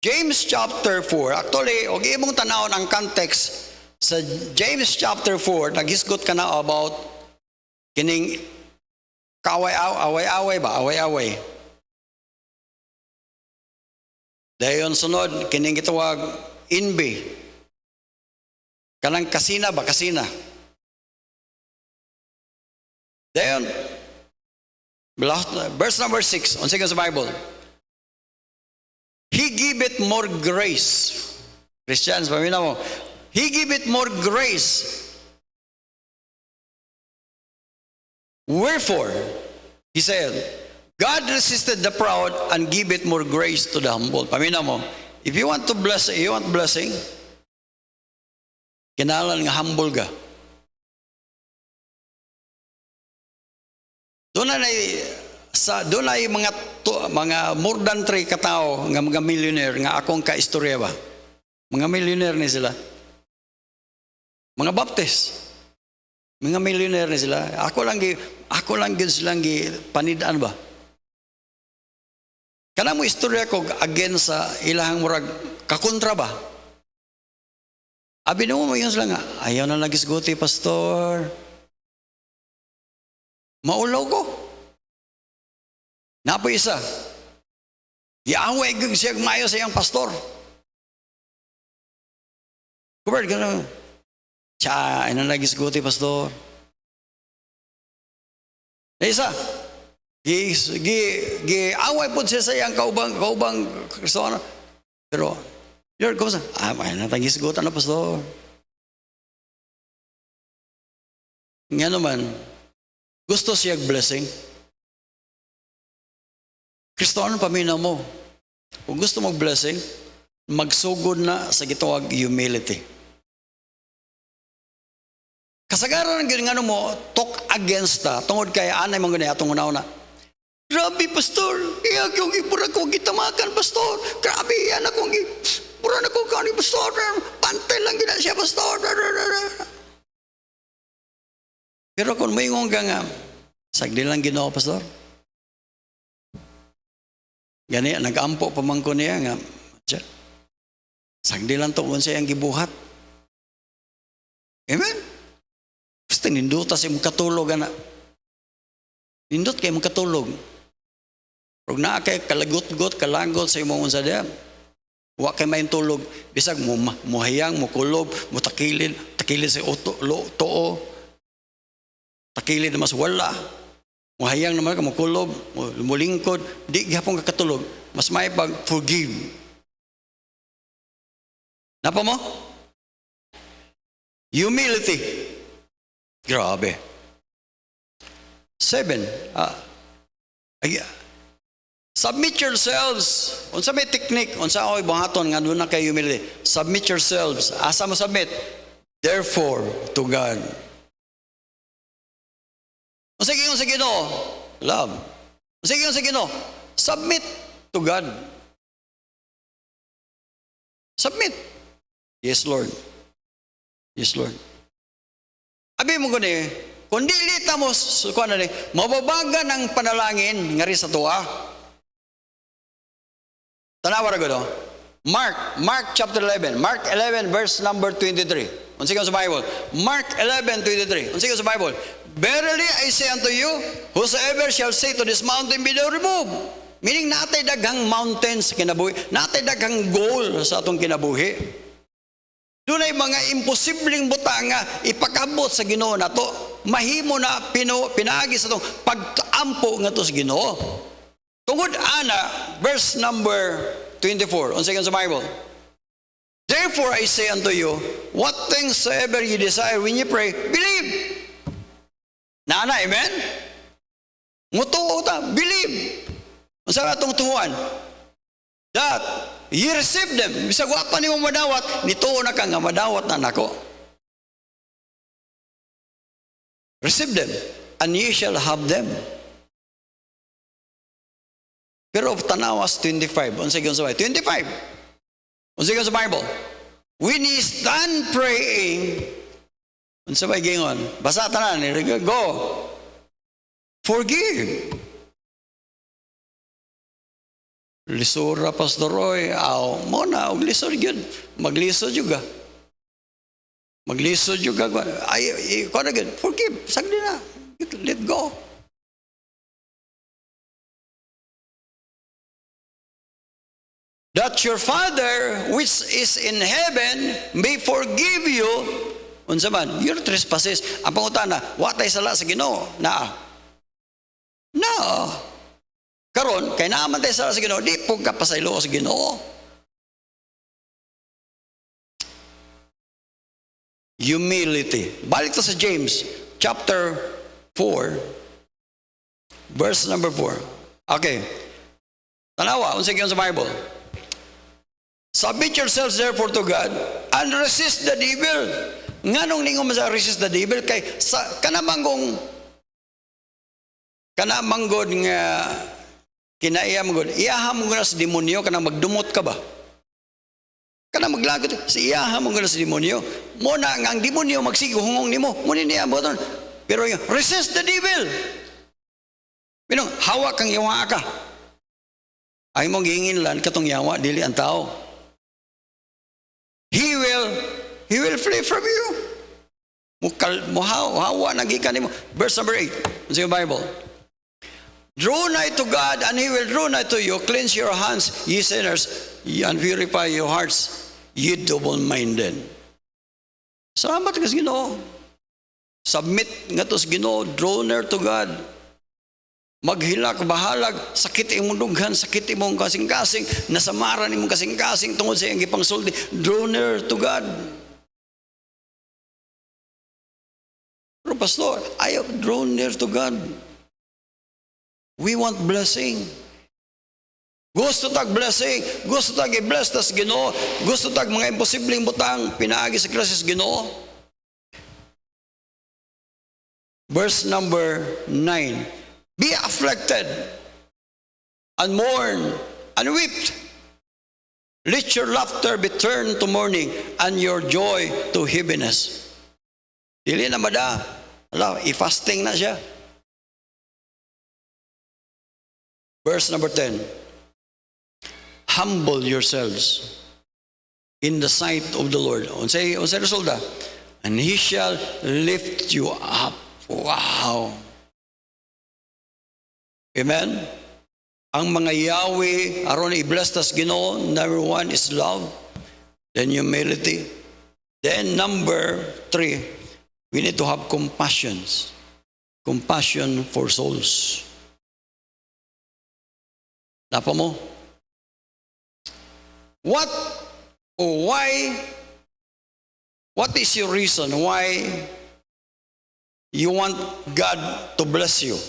James chapter 4. Actually, og imong tanawon ang context sa James chapter 4, naghisgot ka na about kining away-away ba? Away-away. Dayon sunod, kining gitawag envy. Kanang kasina ba? Kasina. Dayon, verse number 6, on sa Bible. He giveth more grace. Christians, pamina mo. He giveth more grace. Wherefore, he said, God resisted the proud and giveth more grace to the humble. Pamina mo, if you want blessing, kinahanglan nga humble ka. Doon ay mga more than 3 katao nga mga millionaire nga akong kaistorya ba. Mga millionaire ni sila. Mga Baptist. Mga millionaire ni sila. Ako lang gid silang panidaan ba. Kana mo istorya ko against sa ilahang murag kakontra ba. Abi mo yun sila nga, ayaw na nagisguti, pastor. Maulaw ko. Napo isa. Yaaway gug siya mayo sa iyang pastor. Kubert ka na. Tiya, ina nagisguti, pastor. Isa. Away po siya sa iyang kaubang Kristono. Pero, Lord, kumusta? May natagisgutan na, pastor. Nga naman, gusto siya blessing. Kristono, paminaw mo. Kung gusto mong blessing, magsugod na sa gitawag humility. Kasagaran ng nga mo, talk against ta. Tungod kay anay mong ganyan, atong una-una. Grabe, pastor. Iyag yung ipura ko gitamakan, pastor. Grabe, yan akong ipura na ko kani, pastor. Pantay lang gina siya, pastor. Pero kung may ngong ka nga, sagdi lang ginawa, pastor. Gani, nag-ampo pamangko niya nga. Sagdi lang to kung siya ang gibuhat. Amen? Basta ninduta siya mong katulog. Nindot kayo mong katulog. Pag na kay kalagot-got, kalagot sa imong unsa diyan. Wa kay may tulog. Bisag muhayang, mukulob, mutakilid sa too. Takilid na mas wala. Muhayang naman ka, mukulob, mulingkod. Di gihapon ka katulog. Mas may pag-forgive. Napa mo? Humility. Grabe. 7. Submit yourselves. Unsa may technique, unsa ako'y buhaton nga doon na kay humility. Submit yourselves. Asa mo submit? Therefore, to God. Unsa giingon sa Ginoo? Love. Unsa giingon sa Ginoo? Submit to God. Submit. Yes, Lord. Yes, Lord. Abi mo gani, kung dilita mo, kuan na mababaga ng panalangin ngari sa tuwa. Tanawa ra gud. Mark chapter 11. Mark 11 verse number 23. Unsa sa Bible? Mark 11:23. Unsa sa Bible? Verily I say unto you, whosoever shall say to this mountain, be thou removed. Meaning natay daghang mountains kinabuhi, natay daghang goal sa atong kinabuhi. Dunay mga imposibleng butang nga ipakabot sa Ginoo nato. Mahimo na pinaagi sa atong pagkaampo ngadto sa Ginoo. Tungod ana, verse number 24. Unsa sa Bible? Therefore I say unto you, what things soever you desire when you pray, believe. Nana, amen? Mutuo ta, believe. Unsa atong tuhuan? That ye receive them. Bisag wa pa nimo madawat, nituo na ka nga madawat na nako. Receive them, and ye shall have them. Pero tanawas 25. Unsa gyud sa Bible? 25. Unsa gyud sa Bible? When ye stand praying, unsa bay gingon? Basa tanan, go. Forgive. Lisura Pastor Roy, mo na og lisod gyud. Maglisod juga. Maglisod juga. Ay ko na gyud. Forgive. Sagdi na. Let go. That your Father which is in heaven may forgive you unsa man your trespasses. Ang pangutana, wa tay sala sa Ginoo na. No. Karon kay naman tay sala sa Ginoo, di pug ka pasaylo sa Ginoo. Humility. Balik to sa James chapter 4 verse number 4. Okay. Tanawa unsa gyud sa Bible? Submit yourselves therefore to God and resist the devil. Nganong ningon mo sa resist the devil? Kay sa kanamanggod nga kinaiya mo gud. Iyaha mo gud sa demonyo kanang magdumot ka ba? Kanang maglagot si iyaha mo gud sa demonyo. Mo na nga ang demonyo magsiguhungong nimo. Mo ni niya boton. Pero yung resist the devil. Binong hawa kang yawa ka. Ay mong gingin lan katong yawa dili ang tao. He will flee from you. Hawa nagikan nimo. Verse number 8. Sa Bible. Draw nigh to God, and He will draw nigh to you. Cleanse your hands, ye sinners, and purify your hearts, ye double-minded. Salamat ka sa Ginoo. Submit nga to sa Ginoo. Draw near to God. Maghilak, bahalag, sakit imong dughan, sakit imong kasing-kasing, nasamaran imong kasing-kasing tungod sa iyang gipangsulti. Draw near to God. Pero pastor, ayaw draw near to God. We want blessing. Gusto tag blessing. Gusto tag i-bless tas Ginoo. Gusto tag mga imposibleng butang pinaagi sa Kristo Ginoo. Verse number 9. Be afflicted and mourn and weep. Let your laughter be turned to mourning and your joy to heaviness. Dili na mada. I-fasting na siya. Verse number 10. Humble yourselves in the sight of the Lord. Unsay resulta? And He shall lift you up. Wow. Amen? Ang mga Yahweh, aron i-bless tas Ginoo, number 1 is love, then humility. Then number 3, we need to have compassion. Compassion for souls. Napa mo? What or why What is your reason why you want God to bless you?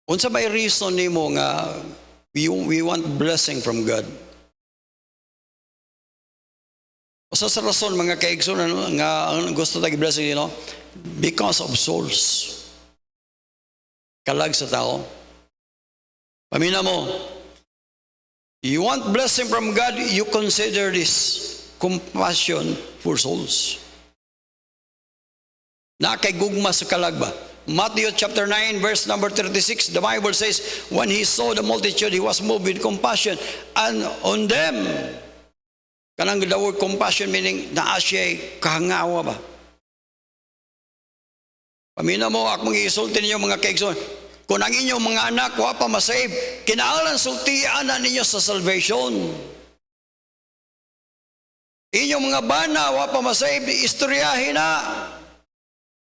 Unsa may reason nimo nga we want blessing from God? Usa sa rason mga kaigsunan nga gusto tayong blessing, because of souls. Kalag sa tao. Pamina mo, you want blessing from God, you consider this compassion for souls. Nakaigugma sa kalag ba? Matthew chapter 9 verse number 36, the Bible says, when he saw the multitude, he was moved with compassion and on them. Kanang the word compassion meaning naa siya kahangawa ba? Pamina mo, akong isulti ninyo mga kaigsoon, kung ang inyong mga anak wa pa masave, kinahanglan sultian na ninyo sa salvation. Inyong mga bana wa pa masave, istoryahin na.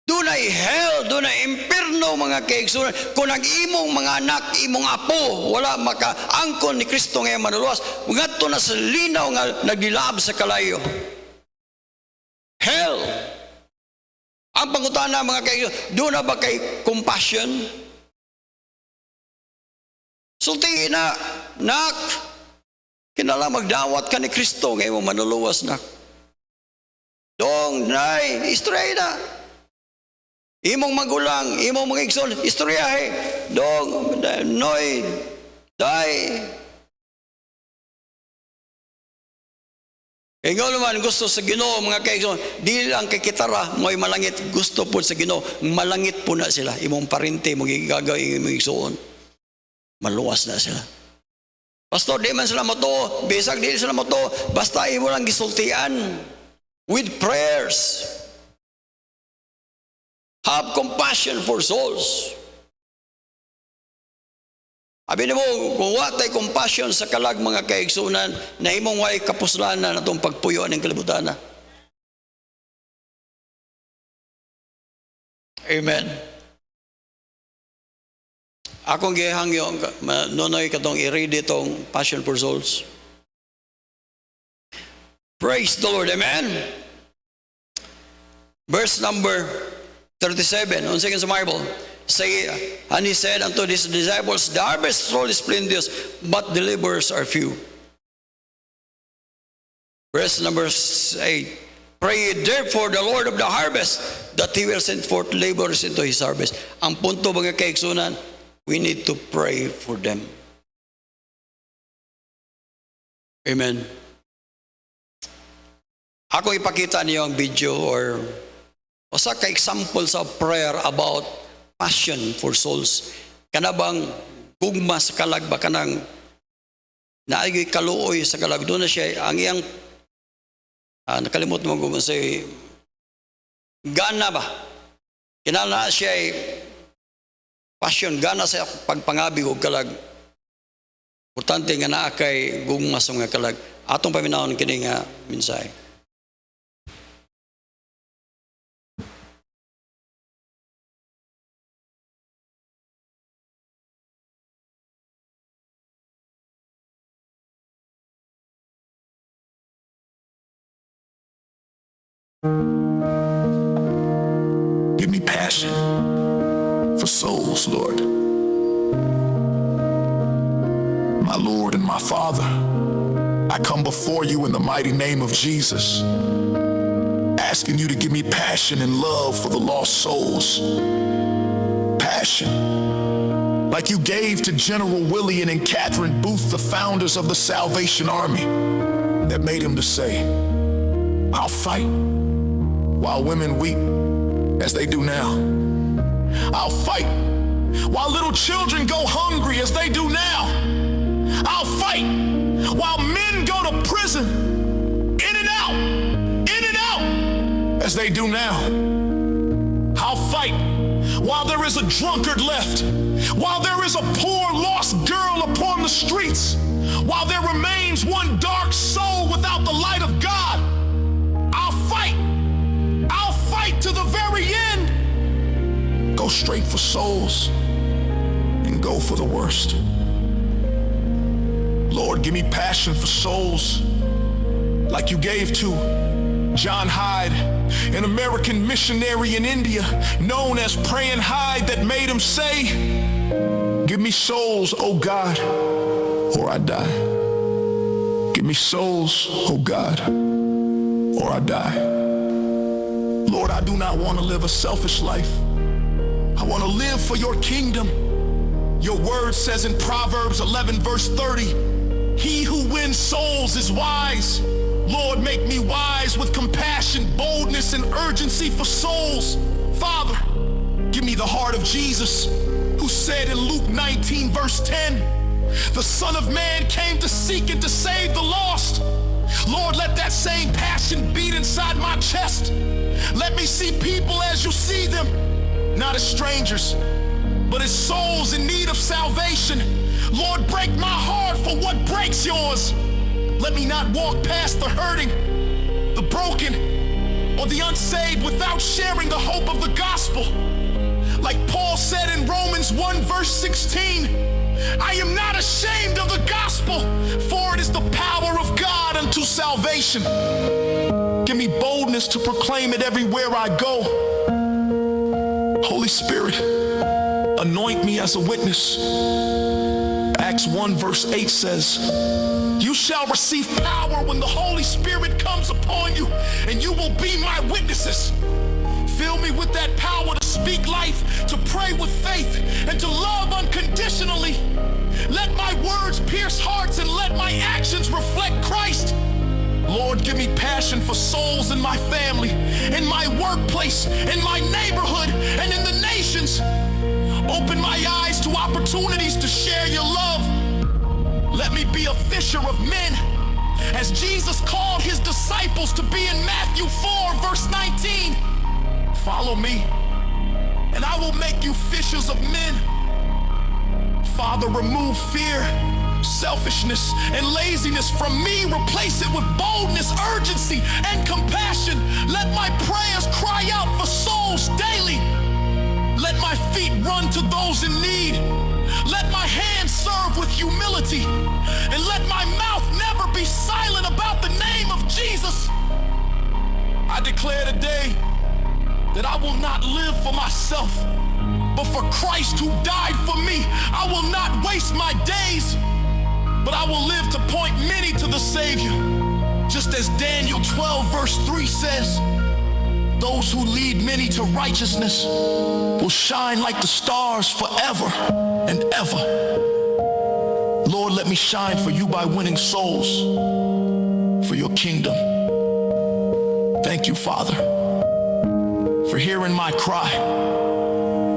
Dunay hell, dunay impierno mga kaigsunan. Kung ang imong mga anak, imong apo, wala makaangkon ni Kristo ngayon manuluwas, ngadto na sa linaw nga nagdilab sa kalayo. Hell. Ang pangutana mga kaigsunan, doon na ba kay compassion? Sultiin na, nak, kinala magdawat ka ni Kristo ngayon manuluwas, nak. Dong, nay, istray na. Imong magulang, imong mga igsoon, istoryahe. Dong, noy, day. Kaya nga naman gusto sa Ginoo mga kaigsoon, di lang kay kitara, mo'y malangit, gusto po sa Ginoo, malangit po na sila. Imong parente, mong igagawin, imong igsoon. Maluwas na sila. Pastor, di man sila matuo, bisag di sila matuo, basta imo lang gisultian with prayers. Have compassion for souls. Abi mo, kung watay compassion sa kalag mga kaigsunan, na imong way kapuslanan na itong pagpuyo ng kalibutan. Amen. Akong gihangyo, nunoy katong i-read itong Passion for Souls. Praise the Lord. Amen. Verse number 37, on second Bible, say, and he said unto his disciples, the harvest truly is plenteous, but the laborers are few. Verse number 8, pray therefore the Lord of the harvest, that he will send forth laborers into his harvest. Ang punto mga kaigsunan, we need to pray for them. Amen. Ako ipakita niyo ang video or usa ka examples of prayer about passion for souls. Kanabang gugma sa kalag ba kanang naay kaluoy sa kalag, doon na siya ang iyang nakalimot mo kung say gana ba kinala siya passion, gana sa pagpangabig og kalag. Importante nga naa kay gugma sa mga kalag. Atong paminawon kini nga mensahe. Give me passion for souls, Lord. My Lord and my Father, I come before you in the mighty name of Jesus, asking you to give me passion and love for the lost souls. Passion, like you gave to General William and Catherine Booth, the founders of the Salvation Army, that made him to say, I'll fight while women weep as they do now. I'll fight while little children go hungry as they do now. I'll fight while men go to prison, in and out, as they do now. I'll fight while there is a drunkard left, while there is a poor lost girl upon the streets, while there remains one dark soul without the light of God. I'll fight to the very end. Go straight for souls and go for the worst. Lord, give me passion for souls. like you gave to John Hyde, an American missionary in India, known as Praying Hyde, that made him say, "Give me souls, oh God, or I die. Give me souls, oh God, or I die." Lord, I do not want to live a selfish life. I want to live for your kingdom. Your word says in Proverbs 11 verse 30, "He who wins souls is wise." Lord, make me wise with compassion, boldness, and urgency for souls. Father, give me the heart of Jesus, who said in Luke 19 verse 10, "The Son of Man came to seek and to save the lost." Lord, let that same passion beat inside my chest. Let me see people as you see them, not as strangers, but as souls in need of salvation. Lord, break my heart for what breaks yours. Let me not walk past the hurting, the broken, or the unsaved without sharing the hope of the gospel. Like Paul said in Romans 1 verse 16, "I am not ashamed of the gospel, for it is the power of God unto salvation." Give me boldness to proclaim it everywhere I go. Holy Spirit, anoint me as a witness. Acts 1 verse 8 says, "You shall receive power when the Holy Spirit comes upon you, and you will be my witnesses." Fill me with that power to speak life, to pray with faith, and to love unconditionally. Let my words pierce hearts and let my actions reflect Christ. Lord, give me passion for souls in my family, in my workplace, in my neighborhood, and in the nations. Open my eyes to opportunities to share your love. Let me be a fisher of men, as Jesus called his disciples to be in Matthew 4 verse 19. Follow me, and I will make you fishers of men. Father, remove fear, selfishness, and laziness from me. Replace it with boldness, urgency, and compassion. Let my prayers cry out for souls daily. Let my feet run to those in need. Let my hands serve with humility. And let my mouth never be silent about the name of Jesus. I declare today that I will not live for myself, but for Christ who died for me. I will not waste my days, but I will live to point many to the Savior. Just as Daniel 12 verse 3 says, "Those who lead many to righteousness will shine like the stars forever and ever." Lord, let me shine for you by winning souls for your kingdom. Thank you, Father, for hearing my cry.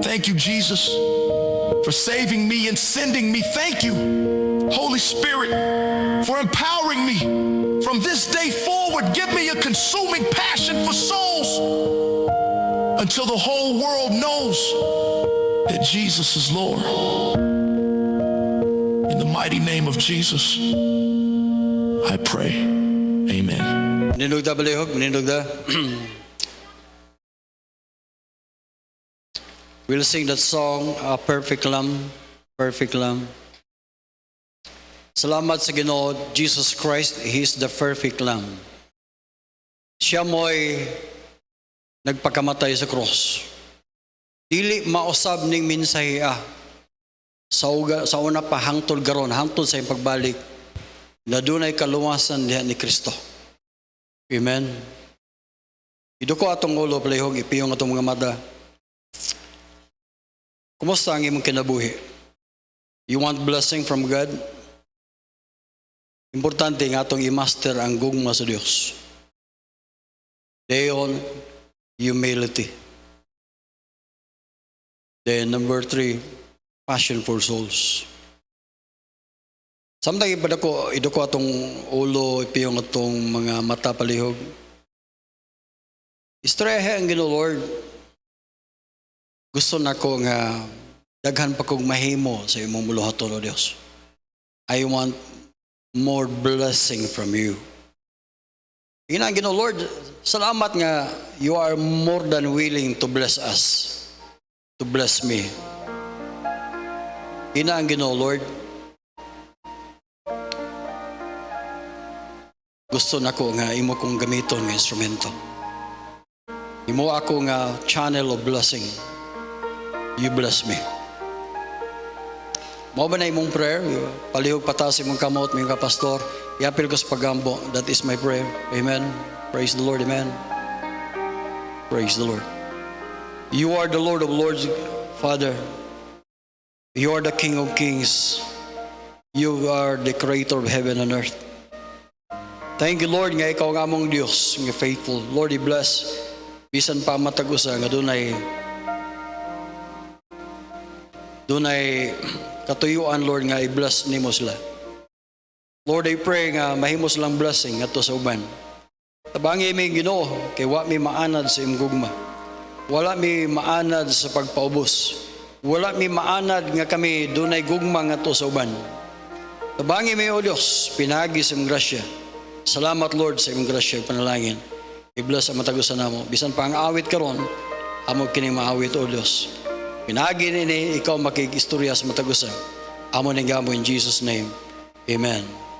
Thank you, Jesus, for saving me and sending me. Thank you, Holy Spirit, for empowering me. From this day forward, give me a consuming passion for souls until the whole world knows that Jesus is Lord. In the mighty name of Jesus, I pray. Amen. Ninugda balihog, ninugda. We'll sing that song, Perfect Lamb, Perfect Lamb. Salamat sa Ginoo, Jesus Christ, He is the perfect Lamb. Siya mo'y nagpakamatay sa cross. Dili mausab ning minsahiya sa una pa hangtod garon, hangtod sa iyang pagbalik, na dunay kaluwasan diha ni Kristo. Amen. Iduko atong ulo, palihog, ipiyong atong mga mata. Kumusta ang imong kinabuhi? You want blessing from God? Importante nga atong i-master ang gugma sa Dios. Dayon, humility. Then number 3, passion for souls. Samtang iduko atong ulo, ipiyong atong mga mata, palihog. Istrehe ang Ginoo, Lord. Gusto na ko nga daghan pa kong mahimo sa imong muluhaton, O Dios. I want more blessing from you. Ina, Ginoo, Lord, salamat nga you are more than willing to bless us, to bless me. Ina, Ginoo, Lord, gusto nako nga imo kong gamiton nga instrumento. Imo ako nga channel of blessing. You bless me. Mao ba na imong prayer? Palihog patas imong kamot, mga pastor. Iapil ko sa pagambo. That is my prayer. Amen. Praise the Lord. Amen. Praise the Lord. You are the Lord of Lords, Father. You are the King of Kings. You are the Creator of heaven and earth. Thank you, Lord, nga ikaw nga among Diyos, nga faithful. Lord, i-bless. Bisan pa matag-usa nga dunay katuyuan, Lord, nga i-bless nimo sila. Lord, I pray nga mahimo silang blessing ato sa uban. Tabangi mi Ginoo kay wa mi maanad sa imong gugma. Wala mi maanad sa pagpaubos. Wala mi maanad nga kami dunay gugma nga ato sa uban. Tabangi mi, O Diyos, pinagi sa imong grasya. Salamat, Lord, sa imong grasya panalangin. I-bless ang matagusan namo. Bisan pa ang awit karon, amo kining maawit, O Diyos. Pinagi nini ikaw makikistorya sa matagusan. Amo ning gamo in Jesus' name. Amen.